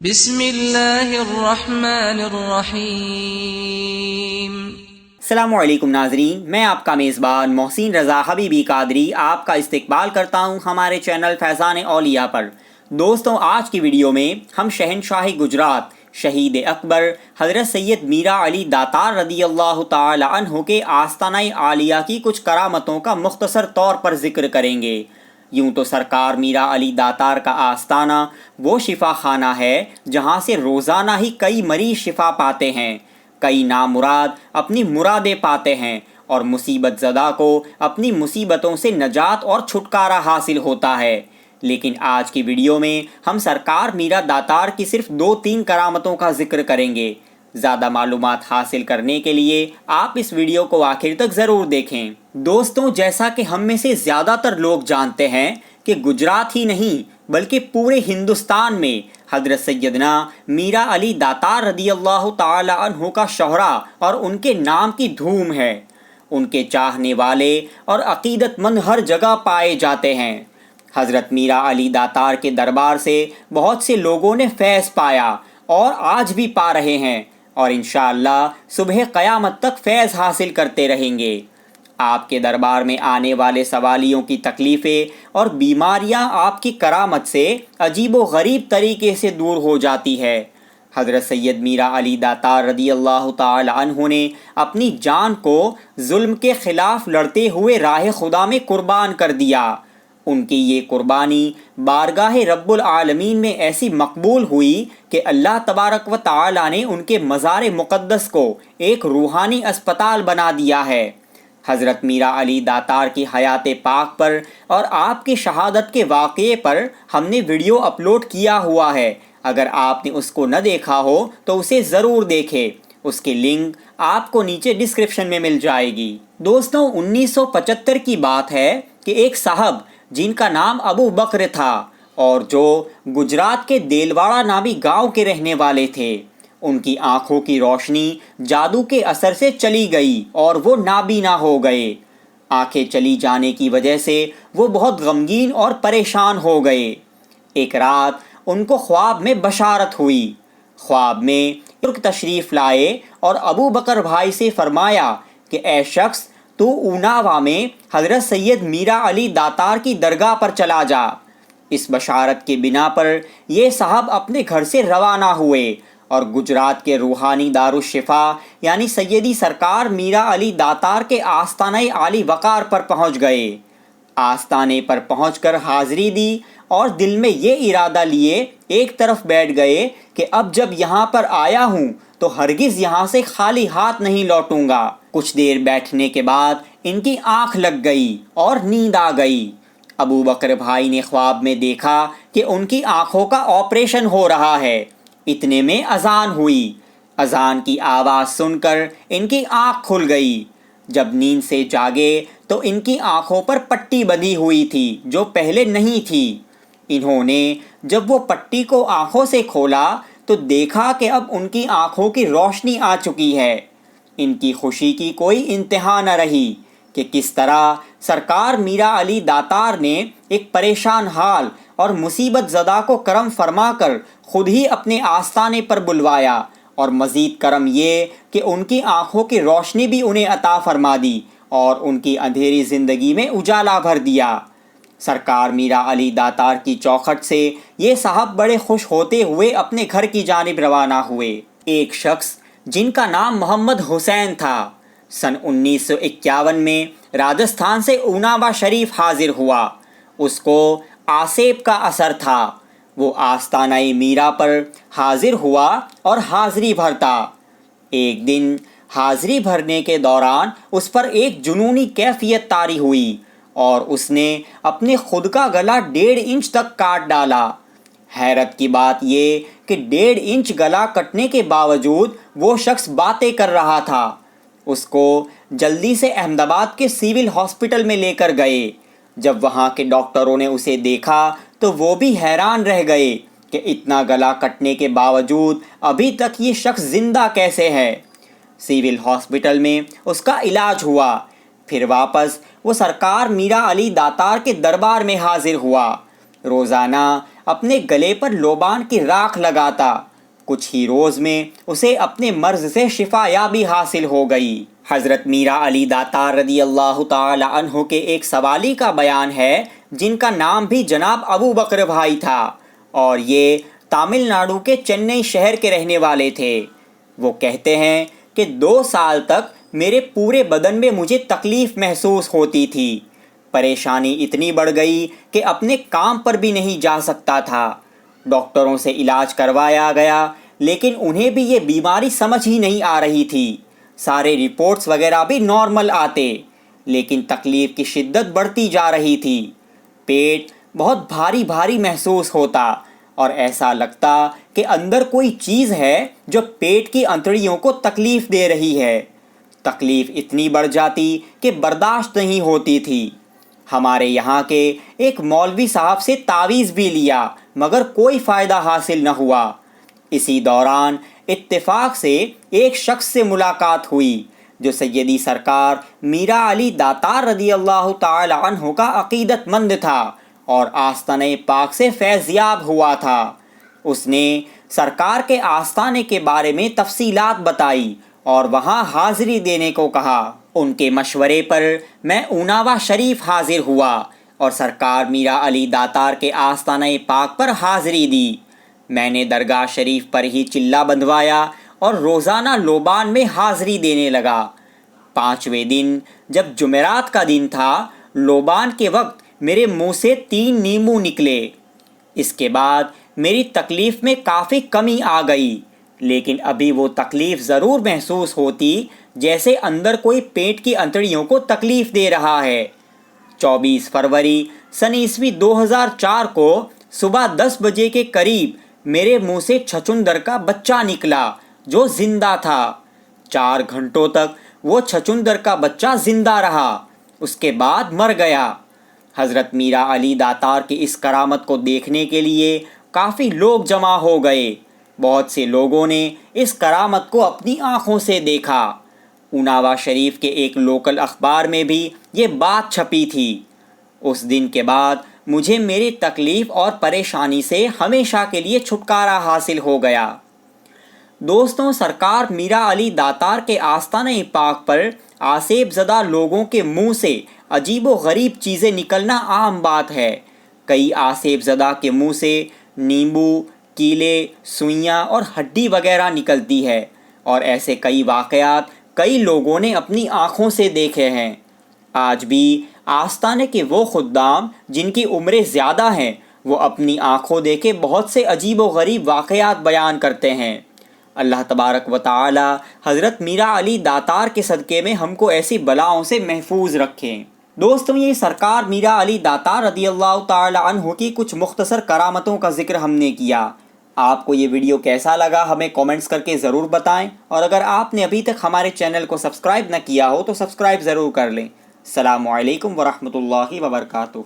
بسم اللہ الرحمن الرحیم۔ السلام علیکم ناظرین، میں آپ کا میزبان محسن رضا حبیبی قادری آپ کا استقبال کرتا ہوں ہمارے چینل فیضان اولیاء پر۔ دوستوں، آج کی ویڈیو میں ہم شہنشاہ گجرات شہید اکبر حضرت سید میرا علی داتار رضی اللہ تعالی عنہ کے آستانہ عالیہ کی کچھ کرامتوں کا مختصر طور پر ذکر کریں گے۔ یوں تو سرکار میرا علی داتار کا آستانہ وہ شفا خانہ ہے جہاں سے روزانہ ہی کئی مریض شفا پاتے ہیں، کئی نامراد اپنی مرادیں پاتے ہیں اور مصیبت زدہ کو اپنی مصیبتوں سے نجات اور چھٹکارا حاصل ہوتا ہے۔ لیکن آج کی ویڈیو میں ہم سرکار میرا داتار کی صرف 2-3 کرامتوں کا ذکر کریں گے۔ زیادہ معلومات حاصل کرنے کے لیے آپ اس ویڈیو کو آخر تک ضرور دیکھیں۔ دوستوں، جیسا کہ ہم میں سے زیادہ تر لوگ جانتے ہیں کہ گجرات ہی نہیں بلکہ پورے ہندوستان میں حضرت سیدنا میرا علی داتار رضی اللہ تعالی عنہ کا شہرہ اور ان کے نام کی دھوم ہے۔ ان کے چاہنے والے اور عقیدت مند ہر جگہ پائے جاتے ہیں۔ حضرت میرا علی داتار کے دربار سے بہت سے لوگوں نے فیض پایا اور آج بھی پا رہے ہیں اور انشاءاللہ صبح قیامت تک فیض حاصل کرتے رہیں گے۔ آپ کے دربار میں آنے والے سوالیوں کی تکلیفیں اور بیماریاں آپ کی کرامت سے عجیب و غریب طریقے سے دور ہو جاتی ہے۔ حضرت سید میرا علی داتار رضی اللہ تعالی عنہ نے اپنی جان کو ظلم کے خلاف لڑتے ہوئے راہ خدا میں قربان کر دیا۔ ان کی یہ قربانی بارگاہ رب العالمین میں ایسی مقبول ہوئی کہ اللہ تبارک و تعالی نے ان کے مزار مقدس کو ایک روحانی اسپتال بنا دیا ہے۔ حضرت میرا علی داتار کی حیات پاک پر اور آپ کی شہادت کے واقعے پر ہم نے ویڈیو اپلوڈ کیا ہوا ہے۔ اگر آپ نے اس کو نہ دیکھا ہو تو اسے ضرور دیکھیں، اس کی لنک آپ کو نیچے ڈسکرپشن میں مل جائے گی۔ دوستوں، 1975 کی بات ہے کہ ایک صاحب جن کا نام ابو بکر تھا اور جو گجرات کے دیلواڑہ نامی گاؤں کے رہنے والے تھے، ان کی آنکھوں کی روشنی جادو کے اثر سے چلی گئی اور وہ نابینا ہو گئے۔ آنکھیں چلی جانے کی وجہ سے وہ بہت غمگین اور پریشان ہو گئے۔ ایک رات ان کو خواب میں بشارت ہوئی۔ خواب میں ترک تشریف لائے اور ابو بکر بھائی سے فرمایا کہ اے شخص، تو اوناوا میں حضرت سید میرا علی داتار کی درگاہ پر چلا جا۔ اس بشارت کے بنا پر یہ صاحب اپنے گھر سے روانہ ہوئے اور گجرات کے روحانی دارالشفا یعنی سیدی سرکار میرا علی داتار کے آستانہ عالی وقار پر پہنچ گئے۔ آستانے پر پہنچ کر حاضری دی اور دل میں یہ ارادہ لیے ایک طرف بیٹھ گئے کہ اب جب یہاں پر آیا ہوں تو ہرگز یہاں سے خالی ہاتھ نہیں لوٹوں گا۔ کچھ دیر بیٹھنے کے بعد ان کی آنکھ لگ گئی اور نیند آ گئی۔ ابو بکر بھائی نے خواب میں دیکھا کہ ان کی آنکھوں کا آپریشن ہو رہا ہے۔ اتنے میں اذان ہوئی۔ اذان کی آواز سن کر ان کی آنکھ کھل گئی۔ جب نیند سے جاگے تو ان کی آنکھوں پر پٹی بندھی ہوئی تھی جو پہلے نہیں تھی۔ انہوں نے جب وہ پٹی کو آنکھوں سے کھولا تو دیکھا کہ اب ان کی آنکھوں کی روشنی آ چکی ہے۔ ان کی خوشی کی کوئی انتہا نہ رہی کہ کس طرح سرکار میرا علی داتار نے ایک پریشان حال اور مصیبت زدہ کو کرم فرما کر خود ہی اپنے آستانے پر بلوایا، اور مزید کرم یہ کہ ان کی آنکھوں کی روشنی بھی انہیں عطا فرما دی اور ان کی اندھیری زندگی میں اجالا بھر دیا۔ سرکار میرا علی داتار کی چوکھٹ سے یہ صاحب بڑے خوش ہوتے ہوئے اپنے گھر کی جانب روانہ ہوئے۔ ایک شخص جن کا نام محمد حسین تھا سن 1951 میں راجستھان سے اوناوا شریف حاضر ہوا۔ اس کو آسیب کا اثر تھا۔ وہ آستانہ میرا پر حاضر ہوا اور حاضری بھرتا۔ ایک دن حاضری بھرنے کے دوران اس پر ایک جنونی کیفیت طاری ہوئی اور اس نے اپنے خود کا گلا 1.5 انچ تک کاٹ ڈالا۔ حیرت کی بات یہ کہ 1.5 انچ گلا کٹنے کے باوجود وہ شخص باتیں کر رہا تھا۔ اس کو جلدی سے احمد آباد کے سیول ہاسپٹل میں لے کر گئے۔ جب وہاں کے ڈاکٹروں نے اسے دیکھا تو وہ بھی حیران رہ گئے کہ اتنا گلا کٹنے کے باوجود ابھی تک یہ شخص زندہ کیسے ہے۔ سیول ہاسپٹل میں اس کا علاج ہوا، پھر واپس وہ سرکار میرا علی داتار کے دربار میں حاضر ہوا۔ روزانہ اپنے گلے پر لوبان کی راکھ لگاتا۔ کچھ ہی روز میں اسے اپنے مرض سے شفا یابی حاصل ہو گئی۔ حضرت میرا علی داتار رضی اللہ تعالی عنہ کے ایک سوالی کا بیان ہے، جن کا نام بھی جناب ابو بکر بھائی تھا، اور یہ تامل ناڈو کے چنئی شہر کے رہنے والے تھے۔ وہ کہتے ہیں کہ 2 سال تک میرے پورے بدن میں مجھے تکلیف محسوس ہوتی تھی۔ پریشانی اتنی بڑھ گئی کہ اپنے کام پر بھی نہیں جا سکتا تھا۔ ڈاکٹروں سے علاج کروایا گیا، لیکن انہیں بھی یہ بیماری سمجھ ہی نہیں آ رہی تھی۔ سارے رپورٹس وغیرہ بھی نارمل آتے، لیکن تکلیف کی شدت بڑھتی جا رہی تھی۔ پیٹ بہت بھاری بھاری محسوس ہوتا، اور ایسا لگتا کہ اندر کوئی چیز ہے جو پیٹ کی انتڑیوں کو تکلیف دے رہی ہے۔ تکلیف اتنی بڑھ جاتی کہ برداشت نہیں ہوتی تھی۔ ہمارے یہاں کے ایک مولوی صاحب سے تعویذ بھی لیا، مگر کوئی فائدہ حاصل نہ ہوا۔ اسی دوران اتفاق سے ایک شخص سے ملاقات ہوئی جو سیدی سرکار میرا علی داتار رضی اللہ تعالی عنہ کا عقیدت مند تھا اور آستانہ پاک سے فیض یاب ہوا تھا۔ اس نے سرکار کے آستانے کے بارے میں تفصیلات بتائی اور وہاں حاضری دینے کو کہا۔ ان کے مشورے پر میں اوناوا شریف حاضر ہوا اور سرکار میرا علی داتار کے آستانہ پاک پر حاضری دی۔ میں نے درگاہ شریف پر ہی چلہ بندھوایا اور روزانہ لوبان میں حاضری دینے لگا۔ 5ویں دن جب جمعرات کا دن تھا، لوبان کے وقت میرے منہ سے 3 نیمو نکلے۔ اس کے بعد میری تکلیف میں کافی کمی آ گئی، لیکن ابھی وہ تکلیف ضرور محسوس ہوتی جیسے اندر کوئی پیٹ کی انتڑیوں کو تکلیف دے رہا ہے۔ 24 فروری سن عیسوی 2004 کو صبح 10 بجے کے قریب میرے منہ سے چھچندر کا بچہ نکلا جو زندہ تھا۔ 4 گھنٹوں تک وہ چھچندر کا بچہ زندہ رہا، اس کے بعد مر گیا۔ حضرت میرا علی داتار کی اس کرامت کو دیکھنے کے لیے کافی لوگ جمع ہو گئے۔ بہت سے لوگوں نے اس کرامت کو اپنی آنکھوں سے دیکھا۔ اوناوا شریف کے ایک لوکل اخبار میں بھی یہ بات چھپی تھی۔ اس دن کے بعد مجھے میری تکلیف اور پریشانی سے ہمیشہ کے لیے چھٹکارا حاصل ہو گیا۔ دوستوں، سرکار میرا علی داتار کے آستانہ پاک پر آسیب زدہ لوگوں کے منہ سے عجیب و غریب چیزیں نکلنا عام بات ہے۔ کئی آسیب زدہ کے منہ سے نیمبو، کیلے، سوئیاں اور ہڈی وغیرہ نکلتی ہے، اور ایسے کئی واقعات کئی لوگوں نے اپنی آنکھوں سے دیکھے ہیں۔ آج بھی آستانے کے وہ خدام جن کی عمریں زیادہ ہیں، وہ اپنی آنکھوں دیکھے بہت سے عجیب و غریب واقعات بیان کرتے ہیں۔ اللہ تبارک و تعالی حضرت میرا علی داتار کے صدقے میں ہم کو ایسی بلاؤں سے محفوظ رکھیں۔ دوستوں، یہ سرکار میرا علی داتار رضی اللہ تعالی عنہ کی کچھ مختصر کرامتوں کا ذکر ہم نے کیا۔ آپ کو یہ ویڈیو کیسا لگا ہمیں کومنٹس کر کے ضرور بتائیں، اور اگر آپ نے ابھی تک ہمارے چینل کو سبسکرائب نہ کیا ہو تو سبسکرائب ضرور کر لیں۔ السلام علیکم ورحمۃ اللہ وبرکاتہ۔